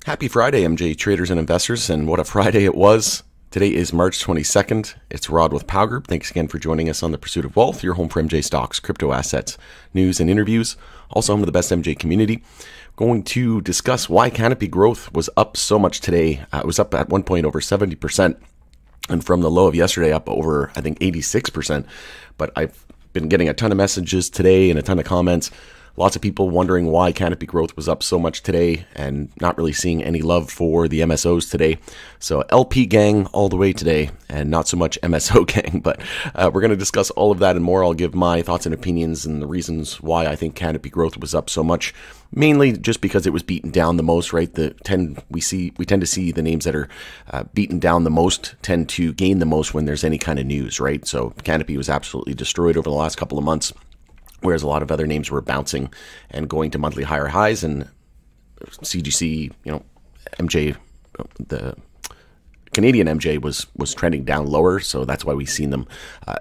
Happy Friday, MJ traders and investors, and what a Friday it was. Today is March 22nd. It's Rod with Powell Group. Thanks again for joining us on The Pursuit of Wealth, your home for MJ stocks, crypto assets, news, and interviews. Also home to the best MJ community. Going to discuss why Canopy Growth was up so much today. It was up at one point over 70%, and from the low of yesterday up over, I think, 86%. But I've been getting a ton of messages today and a ton of comments. Lots of people wondering why Canopy Growth was up so much today and not really seeing any love for the MSOs today. So LP gang all the way today and not so much MSO gang, but we're going to discuss all of that and more. I'll give my thoughts and opinions and the reasons why I think Canopy Growth was up so much, mainly just because it was beaten down the most, right? We tend to see the names that are beaten down the most tend to gain the most when there's any kind of news, right? So Canopy was absolutely destroyed over the last couple of months, whereas a lot of other names were bouncing and going to monthly higher highs. And CGC, MJ, the Canadian MJ was trending down lower, so that's why we've seen them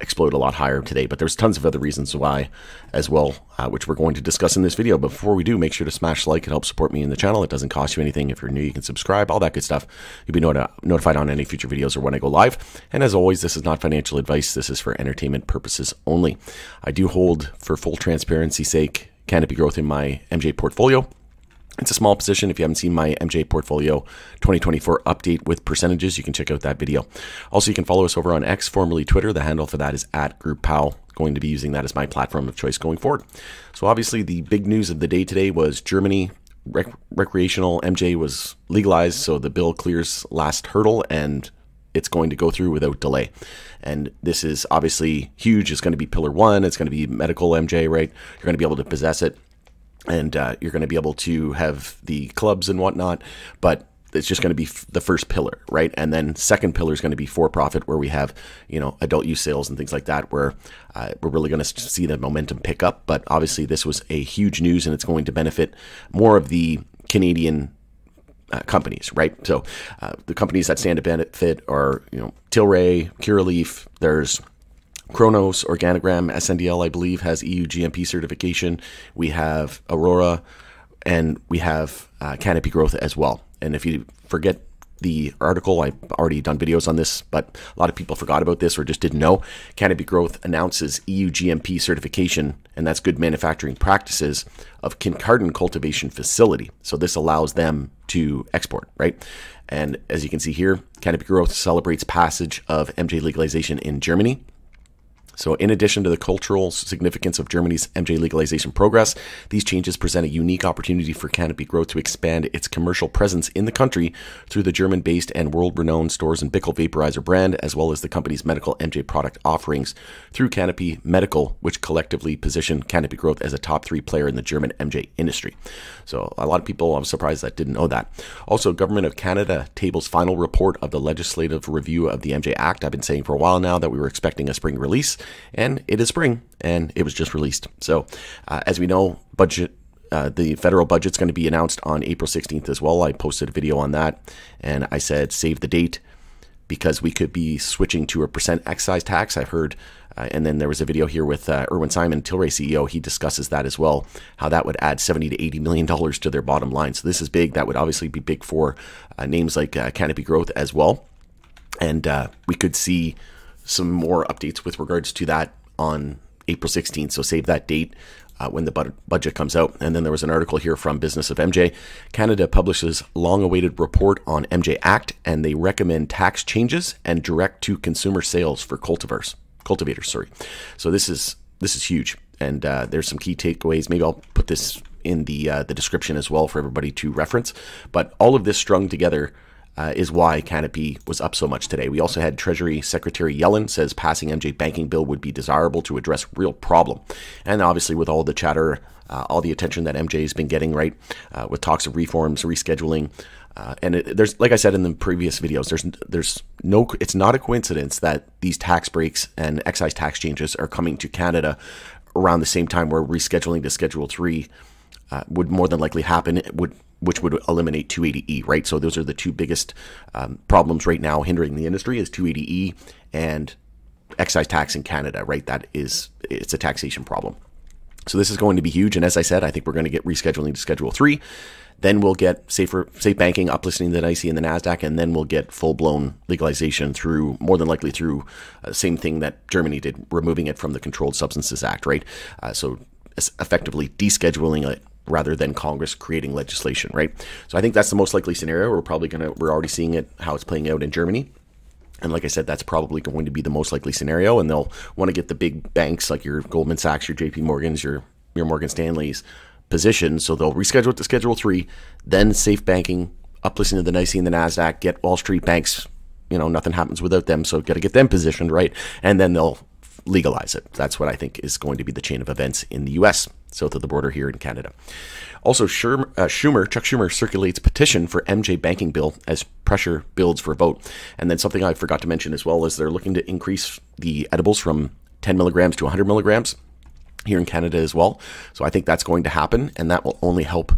explode a lot higher today. But there's tons of other reasons why as well, which we're going to discuss in this video. But before we do, make sure to smash like. It helps support me in the channel. It doesn't cost you anything. If you're new, you can subscribe, all that good stuff. You'll be notified on any future videos or when I go live. And as always, this is not financial advice. This is for entertainment purposes only. I do hold, for full transparency's sake, Canopy Growth in my MJ portfolio. It's a small position. If you haven't seen my MJ portfolio 2024 update with percentages, you can check out that video. Also, you can follow us over on X, formerly Twitter. The handle for that is @GroupPow. Going to be using that as my platform of choice going forward. So obviously the big news of the day today was Germany recreational MJ was legalized. So the bill clears last hurdle and it's going to go through without delay. And this is obviously huge. It's going to be pillar one. It's going to be medical MJ, right? You're going to be able to possess it. And you're going to be able to have the clubs and whatnot, but it's just going to be the first pillar, right? And then second pillar is going to be for-profit, where we have, adult use sales and things like that, where we're really going to see the momentum pick up. But obviously this was a huge news, and it's going to benefit more of the Canadian companies, right? So the companies that stand to benefit are, Tilray, Curaleaf, there's Kronos, Organigram, SNDL, I believe, has EU GMP certification. We have Aurora, and we have Canopy Growth as well. And if you forget the article, I've already done videos on this, but a lot of people forgot about this or just didn't know. Canopy Growth announces EU GMP certification, and that's good manufacturing practices of Kincardine cultivation facility. So this allows them to export, right? And as you can see here, Canopy Growth celebrates passage of MJ legalization in Germany. So in addition to the cultural significance of Germany's MJ legalization progress, these changes present a unique opportunity for Canopy Growth to expand its commercial presence in the country through the German-based and world-renowned Storz & Bickel vaporizer brand, as well as the company's medical MJ product offerings through Canopy Medical, which collectively position Canopy Growth as a top 3 player in the German MJ industry. So a lot of people, I'm surprised that didn't know that. Also, Government of Canada tables final report of the legislative review of the MJ Act. I've been saying for a while now that we were expecting a spring release. And it is spring, and it was just released. So, as we know, the federal budget's going to be announced on April 16th as well. I posted a video on that, and I said save the date because we could be switching to a % excise tax. I've heard, and then there was a video here with Erwin Simon, Tilray CEO. He discusses that as well, how that would add $70 to $80 million to their bottom line. So this is big. That would obviously be big for names like Canopy Growth as well. And we could see some more updates with regards to that on April 16th. So save that date when the budget comes out. And then there was an article here from Business of MJ. Canada publishes long-awaited report on MJ Act, and they recommend tax changes and direct-to-consumer sales for cultivators. So this is huge, and there's some key takeaways. Maybe I'll put this in the description as well for everybody to reference. But all of this strung together is why Canopy was up so much today. We also had Treasury Secretary Yellen says passing MJ banking bill would be desirable to address real problem. And obviously with all the chatter, all the attention that MJ has been getting, right, with talks of reforms, rescheduling, and there's, like I said in the previous videos, it's not a coincidence that these tax breaks and excise tax changes are coming to Canada around the same time where rescheduling to Schedule 3 would more than likely happen, which would eliminate 280E, right? So those are the two biggest problems right now hindering the industry is 280E and excise tax in Canada, right? It's a taxation problem. So this is going to be huge. And as I said, I think we're going to get rescheduling to Schedule 3. Then we'll get safe banking uplisting the NYSE and the NASDAQ, and then we'll get full-blown legalization through, more than likely through the same thing that Germany did, removing it from the Controlled Substances Act, right? So effectively descheduling it rather than Congress creating legislation, right? So I think that's the most likely scenario. We're already seeing it, how it's playing out in Germany. And like I said, that's probably going to be the most likely scenario. And they'll want to get the big banks like your Goldman Sachs, your JP Morgans, your Morgan Stanleys position. So they'll reschedule it to Schedule 3, then safe banking, uplisting to the NYSE and the NASDAQ, get Wall Street banks, nothing happens without them. So got to get them positioned, right? And then they'll legalize it. That's what I think is going to be the chain of events in the U.S., south of the border here in Canada. Also, Chuck Schumer circulates petition for MJ banking bill as pressure builds for vote. And then something I forgot to mention as well is they're looking to increase the edibles from 10 milligrams to 100 milligrams here in Canada as well. So I think that's going to happen, and that will only help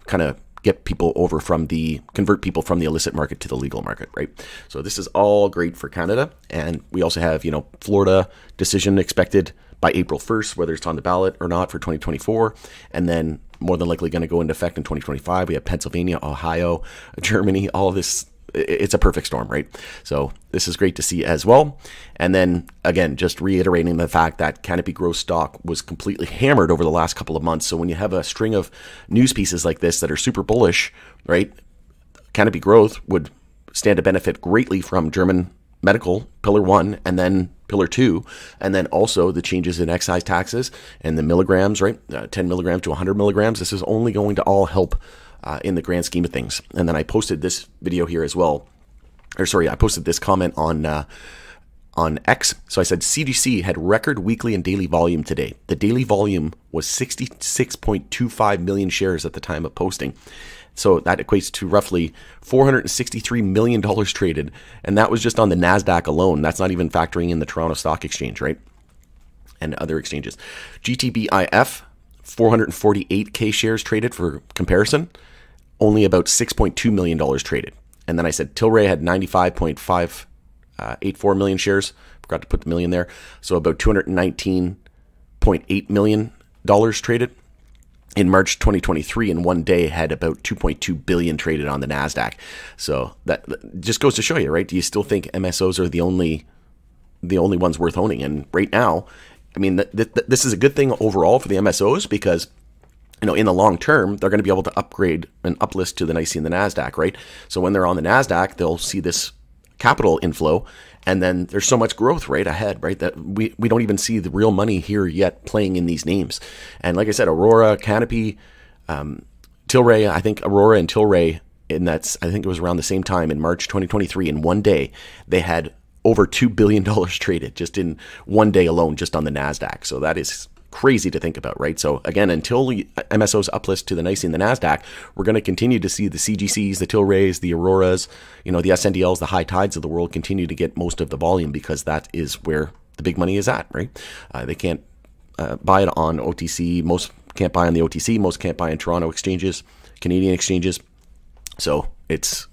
kind of get people convert people from the illicit market to the legal market, right? So this is all great for Canada. And we also have, Florida decision expected by April 1st, whether it's on the ballot or not for 2024. And then more than likely going to go into effect in 2025. We have Pennsylvania, Ohio, Germany, all of this. It's a perfect storm, right? So this is great to see as well. And then again, just reiterating the fact that Canopy Growth stock was completely hammered over the last couple of months. So when you have a string of news pieces like this that are super bullish, right? Canopy Growth would stand to benefit greatly from German medical Pillar 1 and then Pillar 2, and then also the changes in excise taxes and the milligrams, right? 10 milligrams to 100 milligrams. This is only going to all help in the grand scheme of things. And then I posted this video here as well. I posted this comment on X. So I said CGC had record weekly and daily volume today. The daily volume was 66.25 million shares at the time of posting. So that equates to roughly $463 million traded. And that was just on the NASDAQ alone. That's not even factoring in the Toronto Stock Exchange, right? And other exchanges. GTBIF, 448K shares traded for comparison. Only about $6.2 million traded. And then I said Tilray had 95.584 million shares. Forgot to put the million there. So about $219.8 million traded. In March 2023, in one day, had about 2.2 billion traded on the NASDAQ. So that just goes to show you, right? Do you still think MSOs are the only ones worth owning? And right now, I mean, this is a good thing overall for the MSOs because, in the long term, they're going to be able to upgrade and uplist to the NYSE and the NASDAQ, right? So when they're on the NASDAQ, they'll see this capital inflow, and then there's so much growth right ahead, right? That we don't even see the real money here yet playing in these names. And like I said, Aurora, Canopy, Tilray, I think Aurora and Tilray, I think it was around the same time in March 2023, in one day, they had over $2 billion traded just in one day alone, just on the NASDAQ. So that is crazy to think about, right? So again, until MSOs uplist to the NYSE and the NASDAQ, we're going to continue to see the CGCs, the Tilrays, the Auroras, the SNDLs, the high tides of the world continue to get most of the volume because that is where the big money is at, right? They can't buy it on OTC. Most can't buy on the OTC. Most can't buy in Toronto exchanges, Canadian exchanges. So it's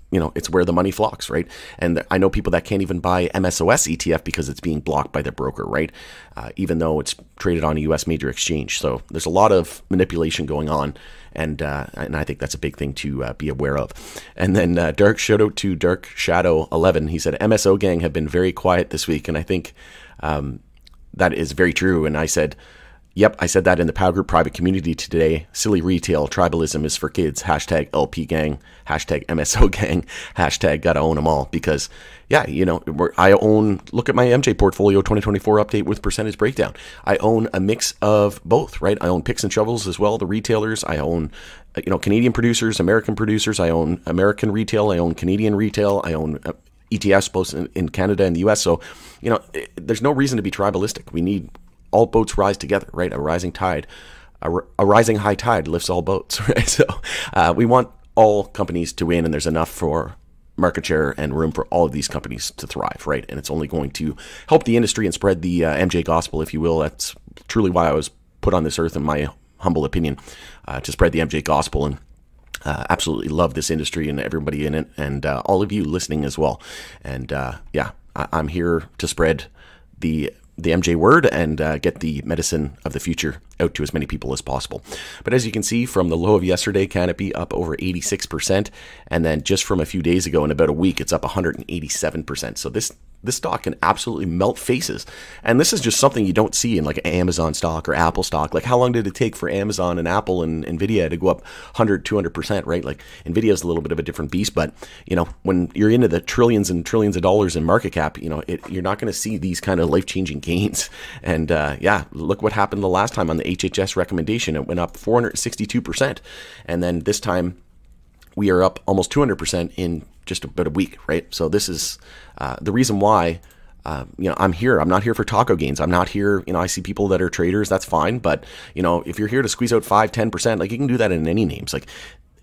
where the money flocks, right? And I know people that can't even buy MSOS ETF because it's being blocked by their broker, right? Even though it's traded on a U.S. major exchange. So there's a lot of manipulation going on, and I think that's a big thing to be aware of. And then shout out to Dark Shadow 11. He said MSO gang have been very quiet this week, and I think that is very true. And I said, yep, I said that in the POW Group private community today. Silly retail, tribalism is for kids. Hashtag LP gang, hashtag MSO gang, hashtag gotta own them all. Because, yeah, I own, look at my MJ portfolio 2024 update with percentage breakdown. I own a mix of both, right? I own picks and shovels as well, the retailers. I own, Canadian producers, American producers. I own American retail. I own Canadian retail. I own ETFs both in Canada and the US. So, there's no reason to be tribalistic. We need all boats rise together, right? A rising tide, a rising high tide lifts all boats, right? So we want all companies to win, and there's enough for market share and room for all of these companies to thrive, right? And it's only going to help the industry and spread the MJ gospel, if you will. That's truly why I was put on this earth, in my humble opinion, to spread the MJ gospel. And absolutely love this industry and everybody in it, and all of you listening as well. And I'm here to spread the the MJ word and get the medicine of the future out to as many people as possible. But as you can see from the low of yesterday, Canopy up over 86%. And then just from a few days ago, in about a week, it's up 187%. So this stock can absolutely melt faces. And this is just something you don't see in like Amazon stock or Apple stock. Like how long did it take for Amazon and Apple and Nvidia to go up 100, 200%, right? Like Nvidia is a little bit of a different beast, but you know, when you're into the trillions and trillions of dollars in market cap, you know, you're not going to see these kind of life-changing gains. And yeah, look what happened the last time on the HHS recommendation. It went up 462%. And then this time we are up almost 200% in just about a week, right? So this is the reason why, you know, I'm here. I'm not here for taco gains. I'm not here, you know, I see people that are traders, that's fine. But, you know, if you're here to squeeze out 5, 10%, like you can do that in any names. Like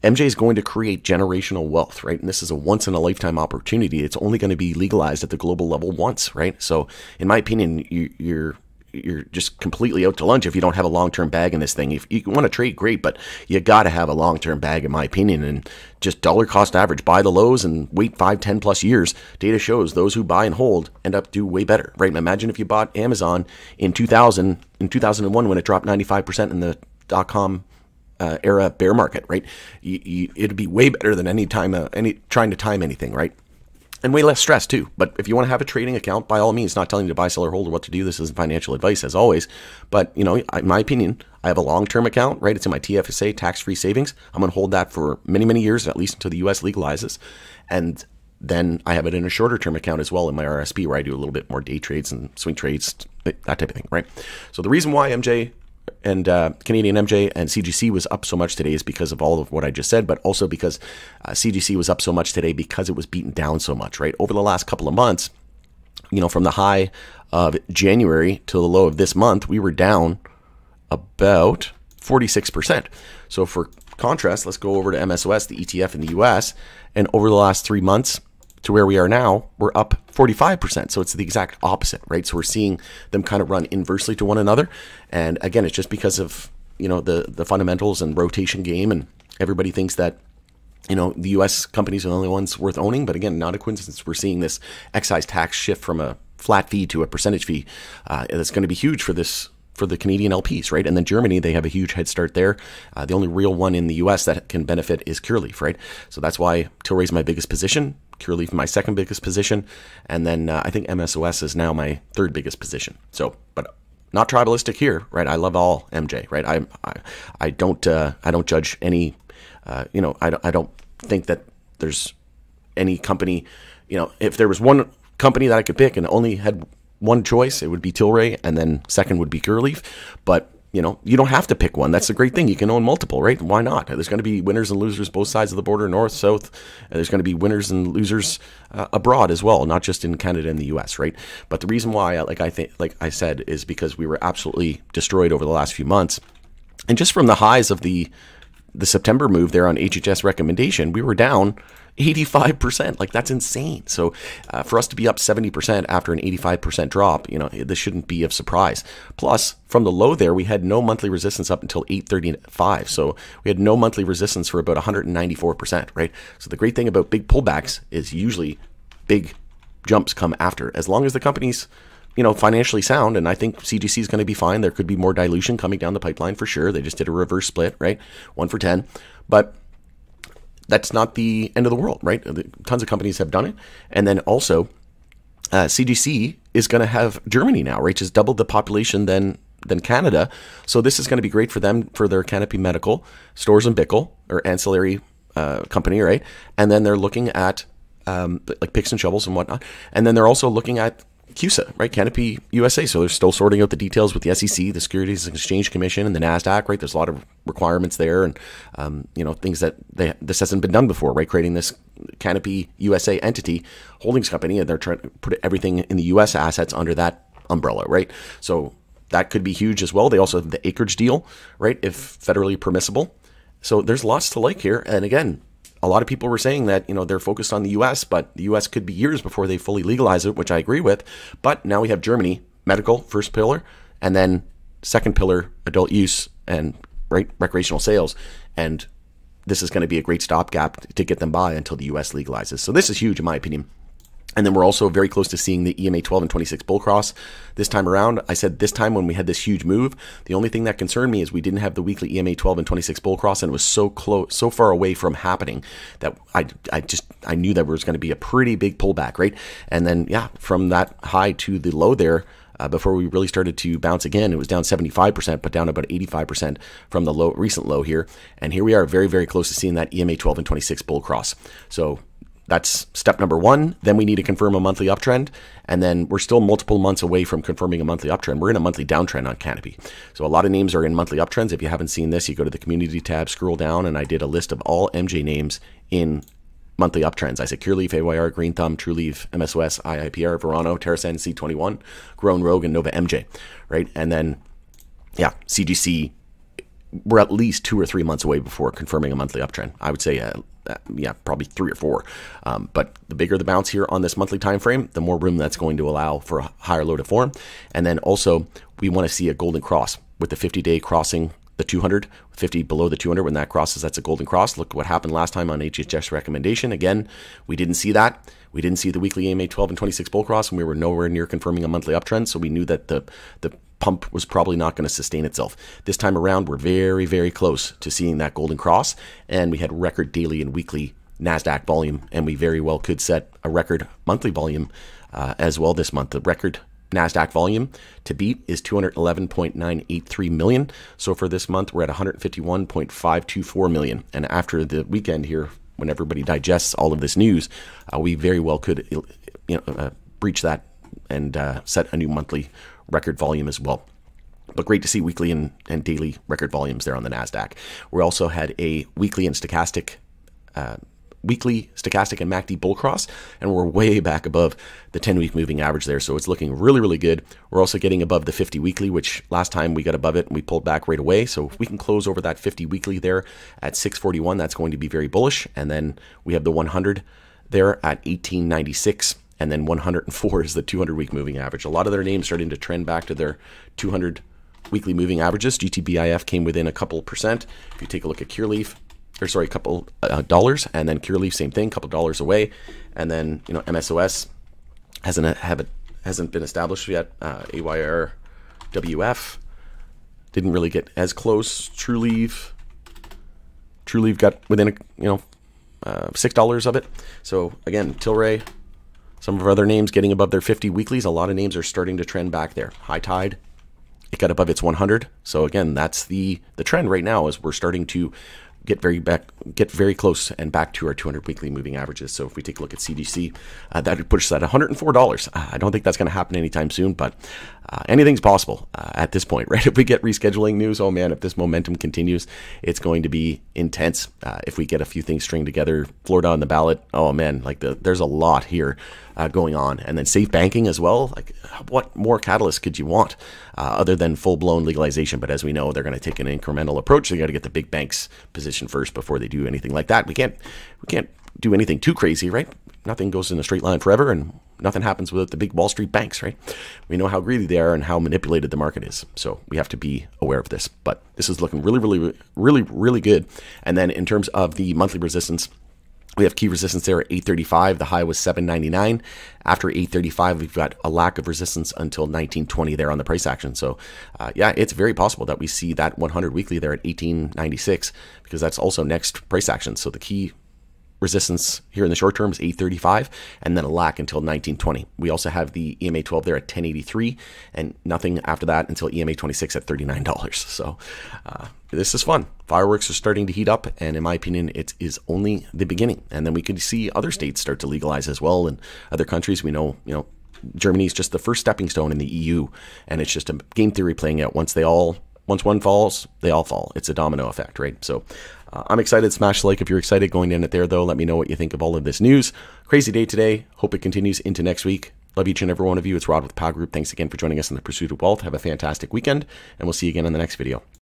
MJ is going to create generational wealth, right? And this is a once in a lifetime opportunity. It's only going to be legalized at the global level once, right? So in my opinion, you're just completely out to lunch if you don't have a long-term bag in this thing. If you want to trade, great, but you got to have a long-term bag, in my opinion, and just dollar cost average, buy the lows and wait 5, 10 plus years. Data shows those who buy and hold end up do way better, right? Imagine if you bought Amazon in 2001 when it dropped 95% in the .com era bear market, right? It'd be way better than any trying to time anything, right? And way less stress too. But if you want to have a trading account, by all means, not telling you to buy, sell, or hold or what to do. This isn't financial advice, as always. But, you know, in my opinion, I have a long-term account, right? It's in my TFSA, tax-free savings. I'm going to hold that for many, many years, at least until the U.S. legalizes. And then I have it in a shorter-term account as well in my RSP, where I do a little bit more day trades and swing trades, that type of thing, right? So the reason why MJ and Canadian MJ and CGC was up so much today is because of all of what I just said, but also because CGC was up so much today because it was beaten down so much, right? Over the last couple of months, you know, from the high of January to the low of this month, we were down about 46%. So for contrast, let's go over to MSOS, the ETF in the US, and over the last 3 months to where we are now, we're up 45%. So it's the exact opposite, right? So we're seeing them kind of run inversely to one another. And again, it's just because of, you know, the fundamentals and rotation game. And everybody thinks that, you know, the US companies are the only ones worth owning. But again, not a coincidence. We're seeing this excise tax shift from a flat fee to a percentage fee. That's going to be huge for the Canadian LPs, right? And then Germany, they have a huge head start there. The only real one in the US that can benefit is Cureleaf, right? So that's why Tilray is my biggest position, Cureleaf my second biggest position, and then I think MSOS is now my third biggest position. So, but not tribalistic here, right? I love all MJ, right? I don't judge any, you know, I don't think that there's any company, you know, if there was one company that I could pick and only had one choice, it would be Tilray, and then second would be Cureleaf. But, you know, you don't have to pick one. That's the great thing. You can own multiple, right? Why not? There's going to be winners and losers both sides of the border, north, south. And there's going to be winners and losers abroad as well, not just in Canada and the US, right? But the reason why, like I said, is because we were absolutely destroyed over the last few months. And just from the highs of the September move there on HHS recommendation, we were down 85%. Like, that's insane. So for us to be up 70% after an 85% drop, you know, this shouldn't be of surprise. Plus, from the low there, we had no monthly resistance up until 835. So we had no monthly resistance for about 194%, right? So the great thing about big pullbacks is usually big jumps come after. As long as the company's, you know, financially sound, and I think CGC is going to be fine. There could be more dilution coming down the pipeline for sure. They just did a reverse split, right? 1 for 10. But that's not the end of the world, right? Tons of companies have done it. And then also, CGC is going to have Germany now, right? Which is double the population than Canada. So this is going to be great for them, for their Canopy Medical, Stores and Bickle, or ancillary company, right? And then they're looking at like picks and shovels and whatnot. And then they're also looking at CUSA, right? Canopy USA. So they're still sorting out the details with the SEC, the Securities and Exchange Commission, and the NASDAQ, right? There's a lot of requirements there, and you know, things that this hasn't been done before, right? Creating this Canopy USA entity, holdings company, and they're trying to put everything in the US assets under that umbrella, right? So that could be huge as well. They also have the acreage deal, right? If federally permissible. So there's lots to like here. And again, a lot of people were saying that, you know, they're focused on the US, but the US could be years before they fully legalize it, which I agree with. But now we have Germany, medical, first pillar, and then second pillar, adult use and recreational sales. And this is going to be a great stopgap to get them by until the US legalizes. So this is huge in my opinion. And then we're also very close to seeing the EMA 12 and 26 bull cross this time around. I said this time when we had this huge move, the only thing that concerned me is we didn't have the weekly EMA 12 and 26 bull cross, and it was so close, so far away from happening that I knew that there was going to be a pretty big pullback, right? And then, yeah, from that high to the low there, before we really started to bounce again, it was down 75%, but down about 85% from the recent low here. And here we are very, very close to seeing that EMA 12 and 26 bull cross. So that's step number one. Then we need to confirm a monthly uptrend. And then we're still multiple months away from confirming a monthly uptrend. We're in a monthly downtrend on Canopy. So a lot of names are in monthly uptrends. If you haven't seen this, you go to the community tab, scroll down, and I did a list of all MJ names in monthly uptrends. I said Cureleaf, AYR, Green Thumb, Trueleaf, MSOS, IIPR, Verano, TerraSend, C21, Grown Rogue, and Nova MJ, right? And then, yeah, CGC, we're at least 2 or 3 months away before confirming a monthly uptrend. I would say, yeah, probably 3 or 4. But the bigger the bounce here on this monthly time frame, the more room that's going to allow for a higher low to form. And then also, we want to see a golden cross with the 50-day crossing the 200, 50 below the 200. When that crosses, that's a golden cross. Look what happened last time on HHS recommendation. Again, we didn't see that. We didn't see the weekly EMA 12 and 26 bull cross, and we were nowhere near confirming a monthly uptrend. So we knew that the pump was probably not going to sustain itself. This time around, we're very, very close to seeing that golden cross, and we had record daily and weekly NASDAQ volume, and we very well could set a record monthly volume as well this month. The record NASDAQ volume to beat is 211.983 million. So for this month, we're at 151.524 million. And after the weekend here, when everybody digests all of this news, we very well could breach that and set a new monthly record volume as well. But great to see weekly and daily record volumes there on the NASDAQ. We also had a weekly and stochastic and MACD bull cross, and we're way back above the 10-week moving average there, so it's looking really, really good. We're also getting above the 50 weekly, which last time we got above it and we pulled back right away. So if we can close over that 50 weekly there at 641, that's going to be very bullish. And then we have the 100 there at 1896, and then 104 is the 200-week moving average. A lot of their names starting to trend back to their 200 weekly moving averages. GTBIF came within a couple percent. If you take a look at Cureleaf, a couple dollars, and then Cureleaf, same thing, couple dollars away, and then MSOS hasn't been established yet. AYR, WF didn't really get as close. Trueleaf got within $6 of it. So again, Tilray, some of our other names getting above their 50 weeklies. A lot of names are starting to trend back there. High Tide, it got above its 100. So again, that's the trend right now, is we're starting to get very close and back to our 200 weekly moving averages. So if we take a look at CGC, that would push us at $104. I don't think that's going to happen anytime soon, but anything's possible at this point, right? If we get rescheduling news, oh man, if this momentum continues, it's going to be intense. If we get a few things stringed together, Florida on the ballot, oh man, there's a lot here going on. And then safe banking as well. Like, what more catalyst could you want other than full-blown legalization? But as we know, they're going to take an incremental approach. They got to get the big banks positioned first before they do anything like that. We can't do anything too crazy, right? Nothing goes in a straight line forever, and nothing happens without the big Wall Street banks, right? We know how greedy they are and how manipulated the market is. So we have to be aware of this. But this is looking really, really, really, really good. And then in terms of the monthly resistance, we have key resistance there at 835. The high was 799. After 835, we've got a lack of resistance until 1920 there on the price action. So yeah, it's very possible that we see that 100 weekly there at 1896, because that's also next price action. So the key resistance here in the short term is 835, and then a lack until 1920. We also have the EMA 12 there at 1083, and nothing after that until EMA 26 at $39. So this is fun. Fireworks are starting to heat up, and in my opinion, it is only the beginning. And then we could see other states start to legalize as well, and other countries. We know, Germany is just the first stepping stone in the EU, and it's just a game theory playing out. Once one falls, they all fall. It's a domino effect, right? So I'm excited. Smash the like if you're excited going in it there, though. Let me know what you think of all of this news. Crazy day today. Hope it continues into next week. Love each and every one of you. It's Rod with Power Group. Thanks again for joining us in the pursuit of wealth. Have a fantastic weekend, and we'll see you again in the next video.